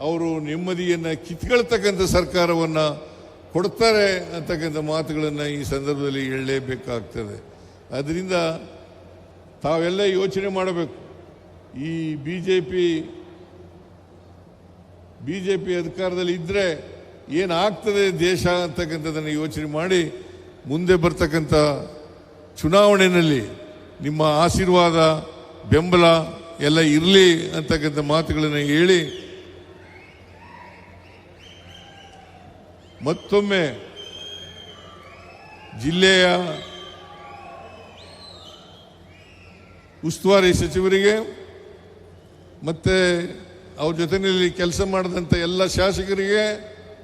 ಅವರು ನೆಮ್ಮದಿಯನ್ನು ಕಿತ್ಕೊಳ್ತಕ್ಕಂಥ ಸರ್ಕಾರವನ್ನು ಕೊಡ್ತಾರೆ ಅಂತಕ್ಕಂಥ ಮಾತುಗಳನ್ನು ಈ ಸಂದರ್ಭದಲ್ಲಿ ಹೇಳಲೇಬೇಕಾಗ್ತದೆ. ಅದರಿಂದ ತಾವೆಲ್ಲ ಯೋಚನೆ ಮಾಡಬೇಕು. ಈ ಬಿ ಜೆ ಪಿ ಅಧಿಕಾರದಲ್ಲಿ ಇದ್ದರೆ ಏನಾಗ್ತದೆ ದೇಶ ಅಂತಕ್ಕಂಥದ್ದನ್ನು ಯೋಚನೆ ಮಾಡಿ ಮುಂದೆ ಬರ್ತಕ್ಕಂಥ ಚುನಾವಣೆಯಲ್ಲಿ ನಿಮ್ಮ ಆಶೀರ್ವಾದ, ಬೆಂಬಲ ಎಲ್ಲ ಇರಲಿ ಅಂತಕ್ಕಂಥ ಮಾತುಗಳನ್ನು ಹೇಳಿ ಮತ್ತೊಮ್ಮೆ ಜಿಲ್ಲೆಯ ಉಸ್ತುವಾರಿ ಸಚಿವರಿಗೆ ಮತ್ತೆ ಅವ್ರ ಜೊತೆಯಲ್ಲಿ ಕೆಲಸ ಮಾಡಿದಂಥ ಎಲ್ಲ ಶಾಸಕರಿಗೆ